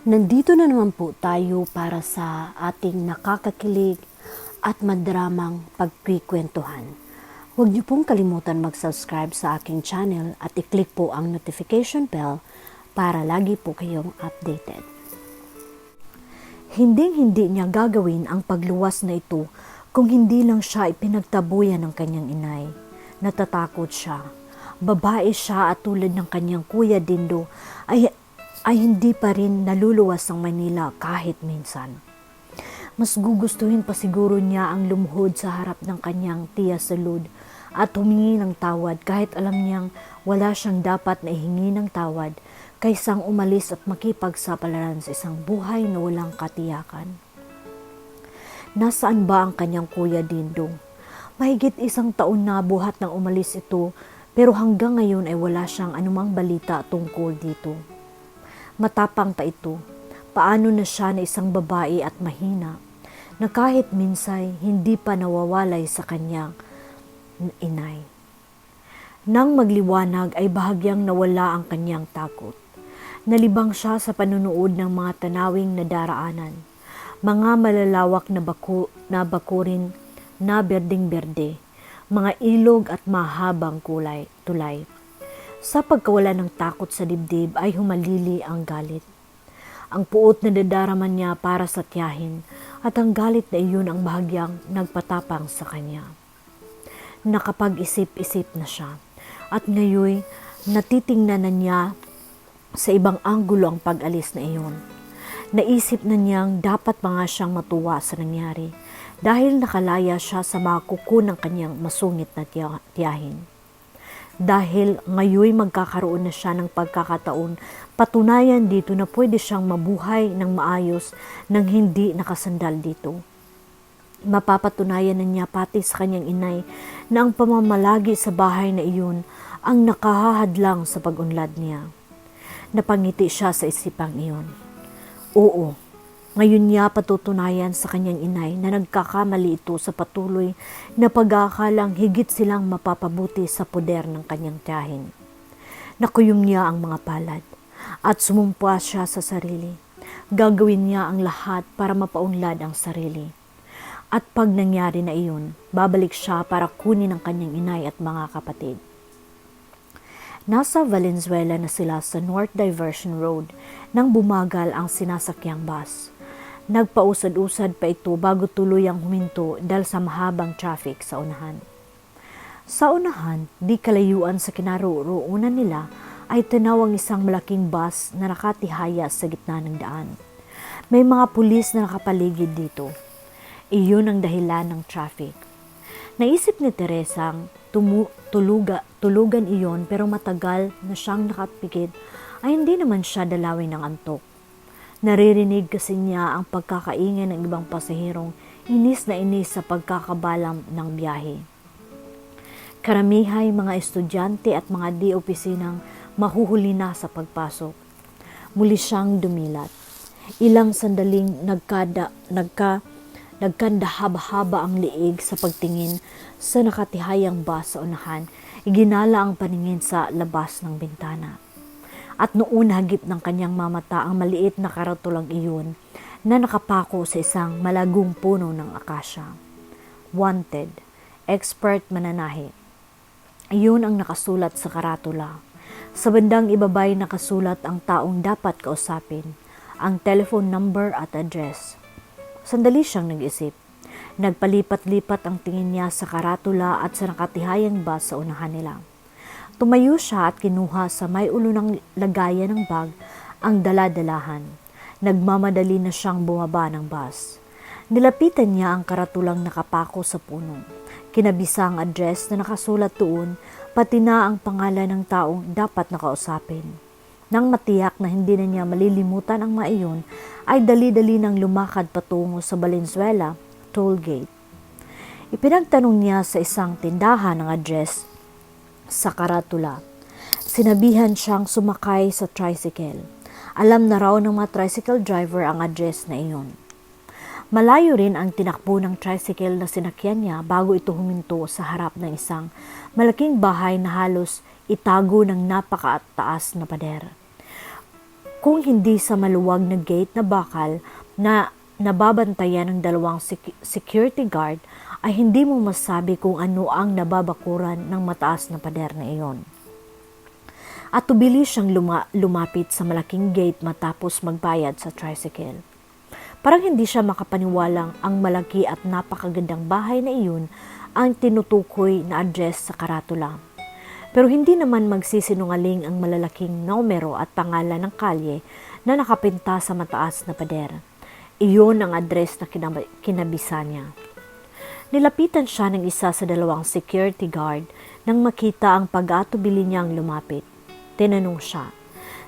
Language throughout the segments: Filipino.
Nandito na naman po tayo para sa ating nakakakilig at madramang pagkikwentuhan. Huwag niyo pong kalimutan mag-subscribe sa aking channel at i-click po ang notification bell para lagi po kayong updated. Hinding-hindi niya gagawin ang pagluwas na ito kung hindi lang siya ipinagtabuyan ng kanyang inay. Natatakot siya. Babae siya at tulad ng kanyang kuya Dindo ay hindi pa rin naluluwas ang Manila kahit minsan. Mas gugustuhin pa siguro niya ang lumuhod sa harap ng kanyang tiya Salud at humingi ng tawad kahit alam niyang wala siyang dapat na ihingi ng tawad kaysang umalis at makipagsapalaran sa isang buhay na walang katiyakan. Nasaan ba ang kanyang kuya Dindong? Mahigit 1 taon na buhat nang umalis ito pero hanggang ngayon ay wala siyang anumang balita tungkol dito. Matapang ta ito. Paano na siya na isang babae at mahina na kahit minsay hindi pa nawawalay sa kanyang inay. Nang magliwanag ay bahagyang nawala ang kanyang takot. Nalibang siya sa panunood ng mga tanawing nadaraanan. Mga malalawak na bakurin na berdeng-berde, mga ilog at mahabang tulay. Sa pagkawala ng takot sa dibdib ay humalili ang galit. Ang puot na dadaraman niya para sa tiyahin at ang galit na iyon ang bahagyang nagpatapang sa kanya. Nakapag-isip-isip na siya at ngayon natitingnan na niya sa ibang anggulo ang pag-alis na iyon. Naisip na niyang dapat pa nga siyang matuwa sa nangyari dahil nakalaya siya sa mga kuko ng kanyang masungit na tiyahin. Dahil ngayon magkakaroon na siya ng pagkakataon, patunayan dito na pwede siyang mabuhay ng maayos nang hindi nakasandal dito. Mapapatunayan na niya pati sa kanyang inay na ang pamamalagi sa bahay na iyon ang nakahahadlang sa pag-unlad niya. Napangiti siya sa isipang iyon. Oo, ngayon niya patutunayan sa kanyang inay na nagkakamali ito sa patuloy na pag-aakalang higit silang mapapabuti sa poder ng kanyang tiyahin. Nakuyom niya ang mga palad at sumumpa siya sa sarili. Gagawin niya ang lahat para mapaunlad ang sarili. At pag nangyari na iyon, babalik siya para kunin ang kanyang inay at mga kapatid. Nasa Valenzuela na sila sa North Diversion Road nang bumagal ang sinasakyang bus. Nagpausad-usad pa ito bago tuluyang huminto dahil sa mahabang traffic sa unahan. Sa unahan, di kalayuan sa kinaroroonan nila ay tanaw ang isang malaking bus na nakatihaya sa gitna ng daan. May mga pulis na nakapaligid dito. Iyon ang dahilan ng traffic. Naisip ni Teresang tulugan iyon pero matagal na siyang nakapikit ay hindi naman siya dalawin ng antok. Naririnig kasi niya ang pagkakaingay ng ibang pasahirong inis na inis sa pagkakabalam ng biyahe. Karamihay mga estudyante at mga di-opisinang mahuhuli na sa pagpasok. Muli siyang dumilat. Ilang sandaling nagkandahaba-haba ang liig sa pagtingin sa nakatihayang bus sa unahan. Iginala ang paningin sa labas ng bintana. At noon hagip ng kanyang mamata ang maliit na karatulang iyon na nakapako sa isang malagong puno ng akasya. Wanted, expert mananahi. Iyon ang nakasulat sa karatula. Sa bandang ibabay nakasulat ang taong dapat kausapin, ang telephone number at address. Sandali siyang nag-isip. Nagpalipat-lipat ang tingin niya sa karatula at sa nakatihayang bus sa unahan nila. Tumayo siya at kinuha sa may ulo ng lagayan ng bag ang dala-dalahan. Nagmamadali na siyang bumaba ng bus. Nilapitan niya ang karatulang nakapako sa puno. Kinabisa ang address na nakasulat doon, pati na ang pangalan ng taong dapat nakausapin. Nang matiyak na hindi na niya malilimutan ang mga iyon, ay dali-dali nang lumakad patungo sa Valenzuela toll gate. Ipinagtanong niya sa isang tindahan ang address sa karatula. Sinabihan siyang sumakay sa tricycle. Alam na raw ng mga tricycle driver ang address na iyon. Malayo rin ang tinakbo ng tricycle na sinakyan niya bago ito huminto sa harap ng isang malaking bahay na halos itago ng napakataas na pader. Kung hindi sa maluwag na gate na bakal na nababantayan ng dalawang security guard, ay hindi mo masabi kung ano ang nababakuran ng mataas na pader na iyon. At tubili siyang lumapit sa malaking gate matapos magbayad sa tricycle. Parang hindi siya makapaniwalang ang malaki at napakagandang bahay na iyon ang tinutukoy na address sa karatula. Pero hindi naman magsisinungaling ang malalaking numero at pangalan ng kalye na nakapinta sa mataas na pader. Iyon ang address na kinabisa niya. Nilapitan siya ng isa sa dalawang security guard nang makita ang pag-atubili niyang lumapit. Tinanong siya.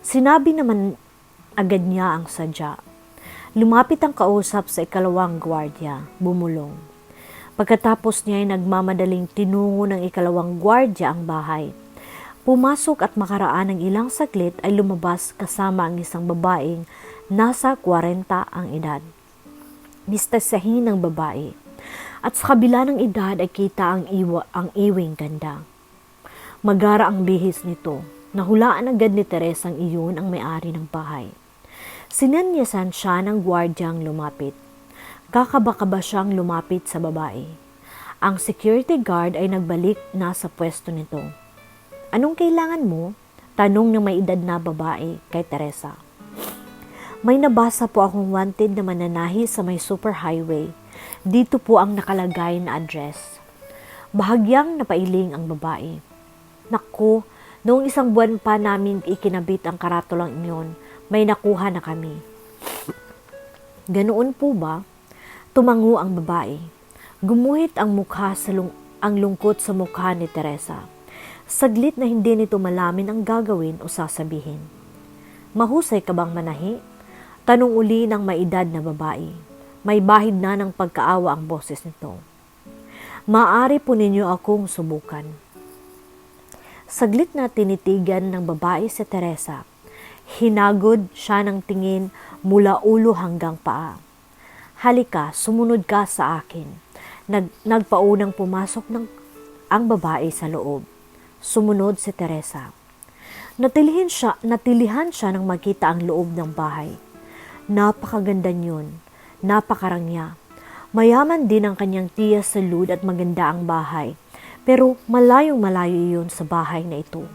Sinabi naman agad niya ang sadya. Lumapit ang kausap sa ikalawang gwardya, bumulong. Pagkatapos niya ay nagmamadaling tinungo ng ikalawang gwardya ang bahay. Pumasok at makaraan ng ilang saglit ay lumabas kasama ang isang babaeng nasa 40 ang edad. Mistasahin ng babae. At sa kabila ng edad ay kita ang iwing ganda. Magara ang bihis nito. Nahulaan agad ni Teresa ang iyon ang may-ari ng bahay. Sinanyasan siya ng gwardyang lumapit. Kakaba-kaba siyang lumapit sa babae. Ang security guard ay nagbalik na sa pwesto nito. Anong kailangan mo? Tanong ng may edad na babae kay Teresa. May nabasa po akong wanted na mananahi sa may superhighway. Dito po ang nakalagay na address. Bahagyang napailing ang babae. Naku, noong isang buwan pa namin ikinabit ang karatulang iyon, may nakuha na kami. Ganoon po ba? Tumango ang babae. Gumuhit ang lungkot sa mukha ni Teresa. Saglit na hindi nito malamin ang gagawin o sasabihin. Mahusay ka bang manahi? Tanong uli ng maedad na babae. May bahid na ng pagkaawa ang boses nito. Maaari po ninyo akong subukan. Saglit na tinitigan ng babae si Teresa. Hinagod siya ng tingin mula ulo hanggang paa. Halika, sumunod ka sa akin. Nagpaunang pumasok ang babae sa loob. Sumunod si Teresa. Natilihan siya nang makita ang loob ng bahay. Napakaganda niyon. Napakarangya. Mayaman din ang kanyang tiya sa lud at maganda ang bahay. Pero malayong malayo iyon sa bahay na ito.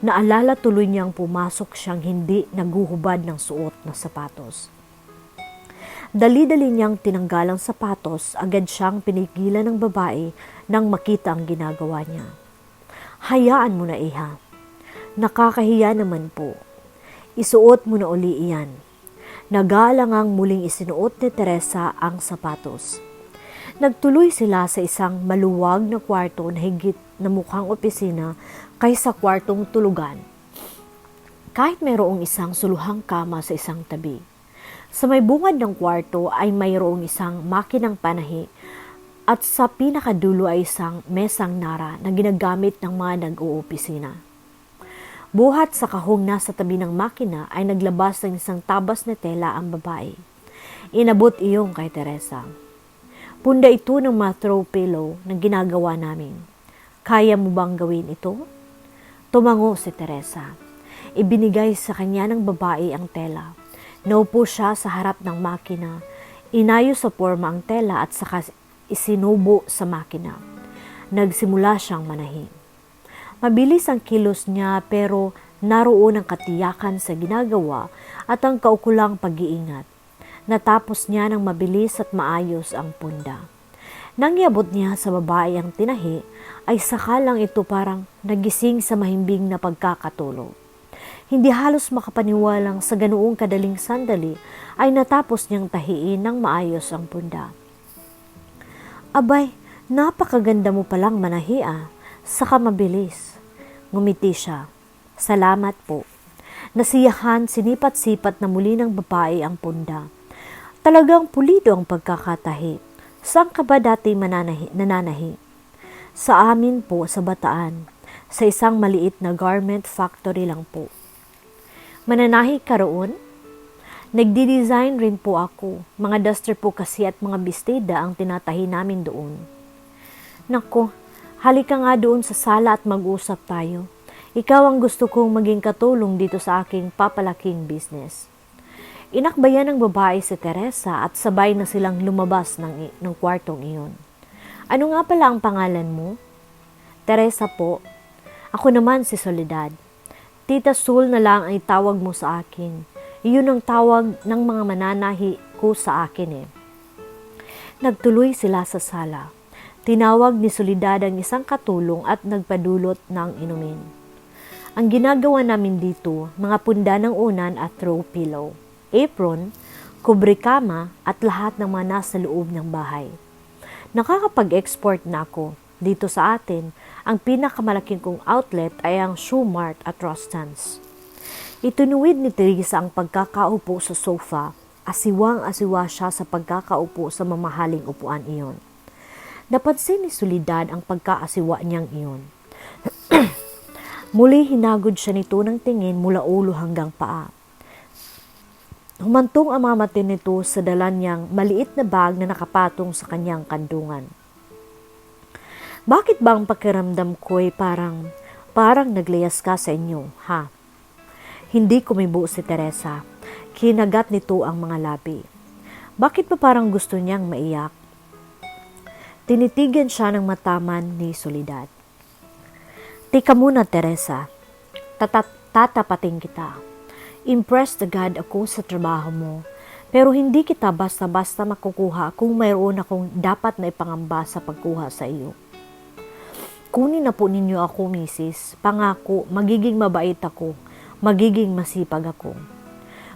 Naalala tuloy niyang pumasok siyang hindi naguhubad ng suot na sapatos. Dali-dali niyang tinanggal ang sapatos, agad siyang pinigilan ng babae nang makita ang ginagawa niya. Hayaan mo na iha. Nakakahiya naman po. Isuot mo na uli iyan. Nagalangang muling isinuot ni Teresa ang sapatos. Nagtuloy sila sa isang maluwag na kwarto na higit na mukhang opisina kaysa kwartong tulugan. Kahit mayroong isang suluhang kama sa isang tabi. Sa may bungad ng kwarto ay mayroong isang makinang panahi at sa pinakadulo ay isang mesang nara na ginagamit ng mga nag-oopisina. Buhat sa kahong nasa tabi ng makina ay naglabas ng isang tabas na tela ang babae. Inabot iyong kay Teresa. Punda ito ng mga throw pillow na ginagawa namin. Kaya mo bang gawin ito? Tumango si Teresa. Ibinigay sa kanya ng babae ang tela. Naupo siya sa harap ng makina. Inayos sa forma ang tela at saka isinubo sa makina. Nagsimula siyang manahi. Mabilis ang kilos niya pero naroon ang katiyakan sa ginagawa at ang kaukulang pag-iingat. Natapos niya ng mabilis at maayos ang punda. Nang iabot niya sa babae ang tinahi, ay sakalang ito parang nagising sa mahimbing na pagkakatulog. Hindi halos makapaniwalang sa ganoong kadaling sandali ay natapos niyang tahiin ng maayos ang punda. Abay, napakaganda mo palang manahi saka mabilis. Ngumiti siya. Salamat po. Nasiyahan, sinipat-sipat na muli ng babae ang punda. Talagang pulido ang pagkakatahi. Saan ka ba dati nananahi? Sa amin po, sa Bataan. Sa isang maliit na garment factory lang po. Mananahi ka roon? Nagdi-design rin po ako. Mga duster po kasi at mga bestida ang tinatahi namin doon. Nako, halika nga doon sa sala at mag-usap tayo. Ikaw ang gusto kong maging katulong dito sa aking papalaking business. Inakbayan ng babae si Teresa at sabay na silang lumabas ng kwartong iyon. Ano nga pala ang pangalan mo? Teresa po. Ako naman si Soledad. Tita Sul na lang ay tawag mo sa akin. Iyon ang tawag ng mga mananahi ko sa akin eh. Nagtuloy sila sa sala. Tinawag ni Soledad ang isang katulong at nagpadulot ng inumin. Ang ginagawa namin dito, mga punda ng unan at throw pillow, apron, kubre-kama at lahat ng mga nasa loob ng bahay. Nakakapag-export na ako. Dito sa atin, ang pinakamalaking kong outlet ay ang Shoe Mart at Rostan's. Itinuwid ni Teresa ang pagkakaupo sa sofa. Asiwang-asiwa siya sa pagkakaupo sa mamahaling upuan iyon. Napansin ni Soledad ang pagkaasiwa niyang iyon. Muli hinagod siya nito ng tingin mula ulo hanggang paa. Humantong ang mga mata nito sa dala niyang maliit na bag na nakapatong sa kanyang kandungan. Bakit ba ang pakiramdam ko'y parang naglayas ka sa inyo, ha? Hindi kumibo si Teresa. Kinagat nito ang mga labi. Bakit pa parang gusto niyang maiyak? Tinitigan siya ng mataman ni Soledad. Tika muna, Teresa. Tatapatin kita. Impressed agad ako sa trabaho mo, pero hindi kita basta-basta makukuha kung mayroon akong dapat na ipangamba sa pagkuha sa iyo. Kunin na po ninyo ako, misis. Pangako, magiging mabait ako. Magiging masipag ako.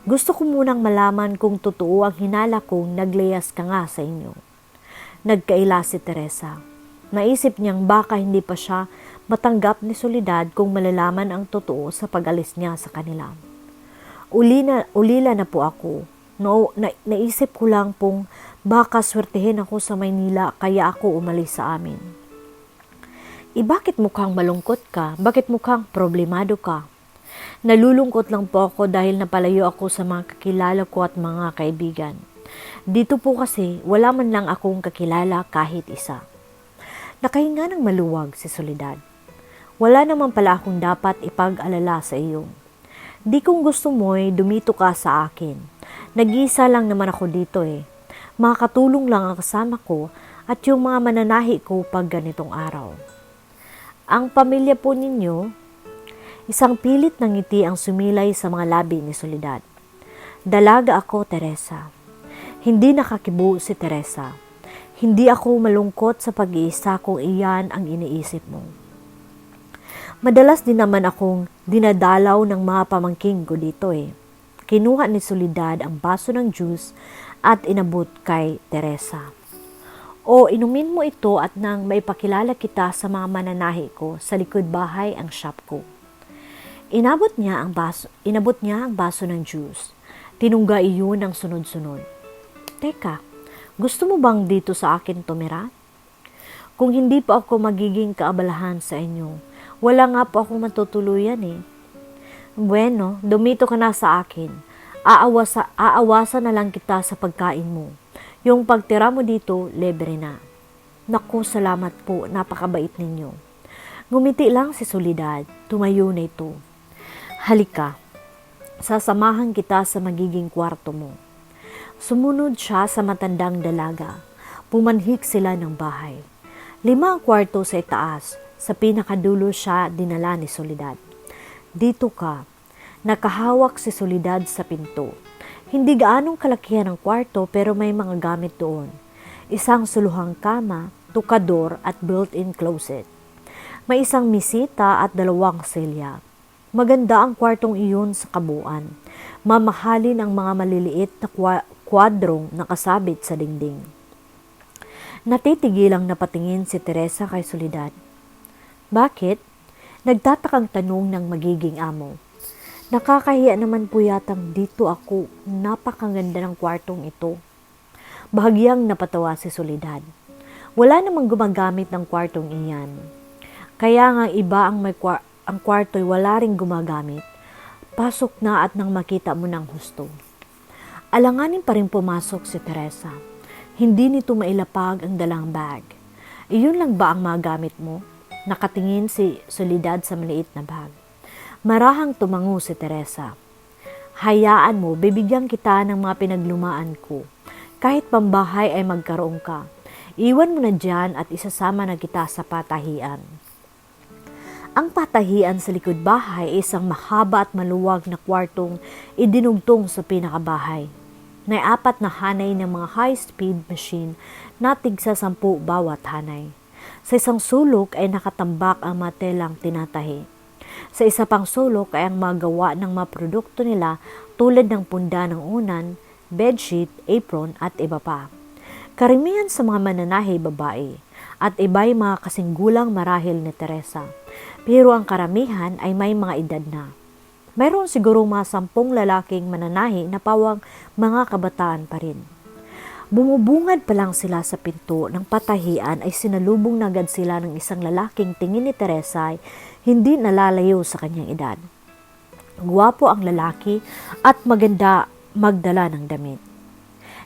Gusto ko munang malaman kung totoo ang hinala kong naglayas ka nga sa inyo. Nagkaila si Teresa. Naisip niyang baka hindi pa siya matanggap ni Soledad kung malalaman ang totoo sa pag-alis niya sa kanila. Ulila na po ako. Naisip ko lang pong baka swertehin ako sa Maynila kaya ako umalis sa amin. Bakit mukhang malungkot ka? Bakit mukhang problemado ka? Nalulungkot lang po ako dahil napalayo ako sa mga kakilala ko at mga kaibigan. Dito po kasi wala man lang akong kakilala kahit isa. Nakahinga ng maluwag si Soledad. Wala naman pala akong dapat ipag-alala sa iyo. Di kung gusto mo'y dumito ka sa akin. Nag-iisa lang naman ako dito eh. Makakatulong lang ang kasama ko at yung mga mananahi ko pag ganitong araw. Ang pamilya po ninyo, isang pilit ng ngiti ang sumilay sa mga labi ni Soledad. Dalaga ako, Teresa. Hindi nakakibo si Teresa. Hindi ako malungkot sa pag-iisa kung iyan ang iniisip mo. Madalas din naman akong dinadalaw ng mga pamangking ko dito eh. Kinuha ni Soledad ang baso ng juice at inabot kay Teresa. O inumin mo ito at nang maipakilala kita sa mga mananahi ko sa likod bahay ang shop ko. Inabot niya ang baso ng juice. Tinungga iyon ng sunod-sunod. Teka, gusto mo bang dito sa akin tumira? Kung hindi pa ako magiging kaabalahan sa inyo, wala nga po akong matutuluyan eh. Bueno, dumito ka na sa akin. Aawasan na lang kita sa pagkain mo. Yung pagtira mo dito, libre na. Naku, salamat po, napakabait ninyo. Ngumiti lang si Soledad, tumayo na ito. Halika, sasamahan kita sa magiging kwarto mo. Sumunod siya sa matandang dalaga. Pumanhik sila ng bahay. 5 ang kwarto sa itaas. Sa pinakadulo siya dinala ni Soledad. Dito ka. Nakahawak si Soledad sa pinto. Hindi gaanong kalakihan ang kwarto pero may mga gamit doon. Isang suluhang kama, tukador at built-in closet. May isang misita at 2 silya. Maganda ang kwartong iyon sa kabuuan. Mamahalin ang mga maliliit na kwadrong nakasabit sa dingding. Natitigilang napatingin si Teresa kay Soledad. Bakit? Nagtatakang tanong ng magiging amo. Nakakahiya naman po yatang dito ako. Napakaganda ng kwartong ito. Bahagyang napatawa si Soledad. Wala namang gumagamit ng kwartong iyan. Kaya nga iba ang kwarto'y wala ring gumagamit. Pasok na at nang makita mo ng husto. Alanganin pa rin pumasok si Teresa. Hindi nito mailapag ang dalang bag. Iyon lang ba ang magamit mo? Nakatingin si Soledad sa maliit na bag. Marahang tumango si Teresa. Hayaan mo, bibigyan kita ng mga pinaglumaan ko. Kahit pambahay ay magkaroon ka. Iwan mo na dyan at isasama na kita sa patahian. Ang patahian sa likod bahay ay isang mahaba at maluwag na kwartong idinugtong sa pinakabahay. May 4 na hanay ng mga high-speed machine na tigsa 10 bawat hanay. Sa isang sulok ay nakatambak ang mga telang tinatahi. Sa isa pang sulok ay ang magawa ng mga produkto nila tulad ng punda ng unan, bedsheet, apron at iba pa. Karamihan sa mga mananahi babae at iba'y mga kasinggulang marahil ni Teresa. Pero ang karamihan ay may mga edad na. Mayroon siguro mga 10 lalaking mananahi na pawang mga kabataan pa rin. Bumubungad pa lang sila sa pinto ng patahian ay sinalubong na agad sila ng isang lalaking tingin ni Teresa ay hindi nalalayo sa kanyang edad. Guwapo ang lalaki at maganda magdala ng damit.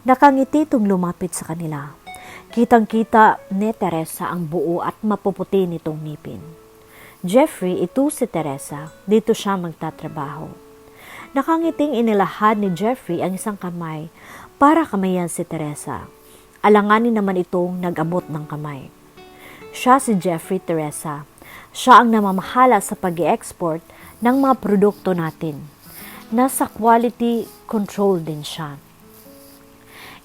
Nakangiti itong lumapit sa kanila. Kitang-kita ni Teresa ang buo at mapuputi nitong ngipin. Jeffrey, ito si Teresa. Dito siya magtatrabaho. Nakangiting inilahad ni Jeffrey ang isang kamay para kamayan si Teresa. Alanganin naman itong nag-abot ng kamay. Siya si Jeffrey Teresa. Siya ang namamahala sa pag-i-export ng mga produkto natin. Nasa quality control din siya.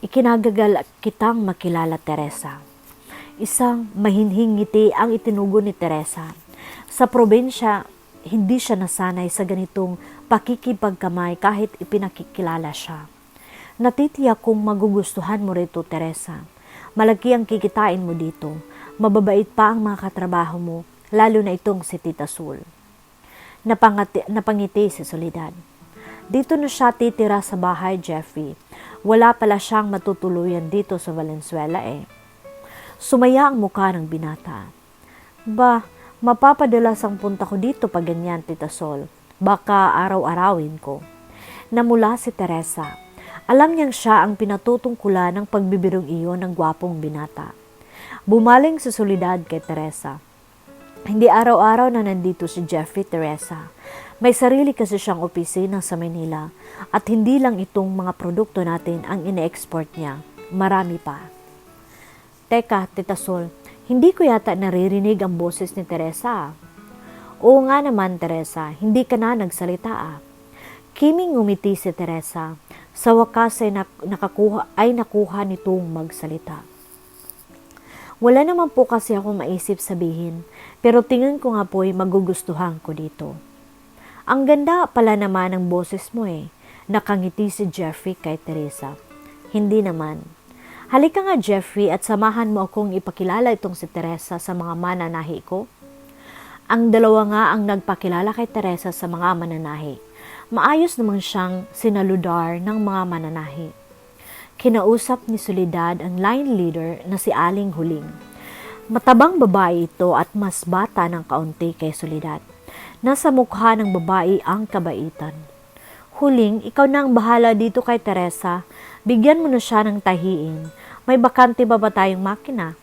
Ikinagagal kitang makilala, Teresa. Isang mahinhing ngiti ang itinugo ni Teresa. Sa probinsya, hindi siya nasanay sa ganitong pakikipagkamay kahit ipinakikilala siya. Natitiyak kong magugustuhan mo rito, Teresa. Malaki ang kikitain mo dito. Mababait pa ang mga katrabaho mo, lalo na itong si Tita Sul. Napangiti si Soledad. Dito na siya titira sa bahay, Jeffrey. Wala pala siyang matutuluyan dito sa Valenzuela eh. Sumaya ang mukha ng binata. Mapapadalas ang punta ko dito pag ganyan, Tita Sol. Baka araw-arawin ko. Namula si Teresa. Alam niyang siya ang pinatutungkulan ng pagbibirong iyon ng gwapong binata. Bumaling si Soledad kay Teresa. Hindi araw-araw na nandito si Jeffrey, Teresa. May sarili kasi siyang opisina sa Manila at hindi lang itong mga produkto natin ang ine-export niya. Marami pa. Teka, Tita Sol, hindi ko yata naririnig ang boses ni Teresa. Oo nga naman, Teresa, hindi ka na nagsalita. Kiming ngumiti si Teresa. Sa wakas ay nakuha nitong magsalita. Wala naman po kasi akong maisip sabihin, pero tingin ko nga po ay magugustuhan ko dito. Ang ganda pala naman ng boses mo eh. Nakangiti si Jeffrey kay Teresa. Hindi naman. Halika nga, Jeffrey, at samahan mo akong ipakilala itong si Teresa sa mga mananahi ko. Ang dalawa nga ang nagpakilala kay Teresa sa mga mananahi. Maayos naman siyang sinaludar ng mga mananahi. Kinausap ni Soledad ang line leader na si Aling Huling. Matabang babae ito at mas bata ng kaunti kay Soledad. Nasa mukha ng babae ang kabaitan. Huling, ikaw na ang bahala dito kay Teresa. Bigyan mo na siya ng tahiin. May bakante ba tayong makina?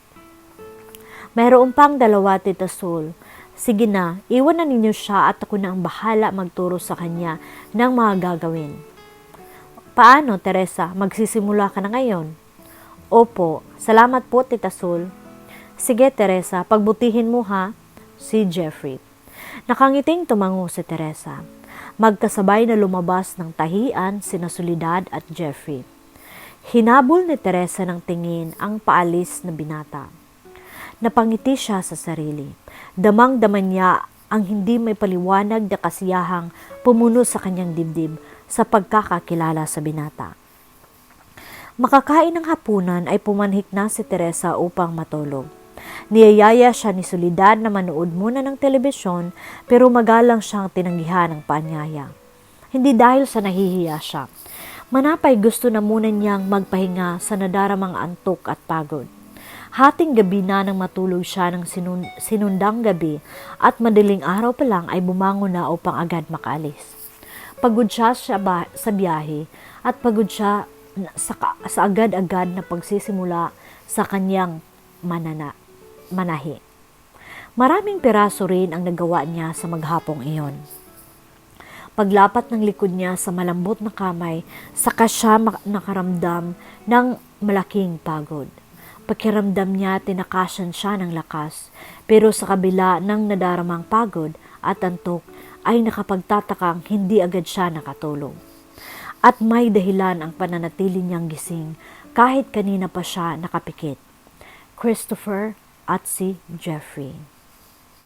Mayroon pang 2, Tita Sol. Sige na, iwan na ninyo siya at ako na ang bahala magturo sa kanya ng mga gagawin. Paano, Teresa? Magsisimula ka na ngayon? Opo, salamat po, Tita Sol. Sige, Teresa, pagbutihin mo ha, si Jeffrey. Nakangiting tumango si Teresa. Magkasabay na lumabas ng tahian sina Soledad at Jeffrey. Hinabol ni Teresa ng tingin ang paalis na binata. Napangiti siya sa sarili. Damang-daman niya ang hindi may paliwanag na kasiyahang pumuno sa kanyang dibdib sa pagkakakilala sa binata. Makakain ng hapunan ay pumanhik na si Teresa upang matulog. Niyayaya siya ni Soledad na manood muna ng telebisyon pero magalang siyang tinanggihan ng paanyaya. Hindi dahil sa nahihiya siya. Manapay gusto na muna niyang magpahinga sa nadaramang antok at pagod. Hating gabi na nang matulog siya ng sinundang gabi at madaling araw pa lang ay bumangon na upang agad makaalis. Pagod siya sa biyahe at pagod siya sa agad-agad na pagsisimula sa kanyang manahi. Maraming piraso rin ang nagawa niya sa maghapong iyon. Paglapat ng likod niya sa malambot na kamay, saka siya nakaramdam ng malaking pagod. Pakiramdam niya tinakasan siya ng lakas, pero sa kabila ng nadaramang pagod at antok ay nakapagtatakang hindi agad siya nakatulog. At may dahilan ang pananatili niyang gising kahit kanina pa siya nakapikit. Christopher at si Jeffrey.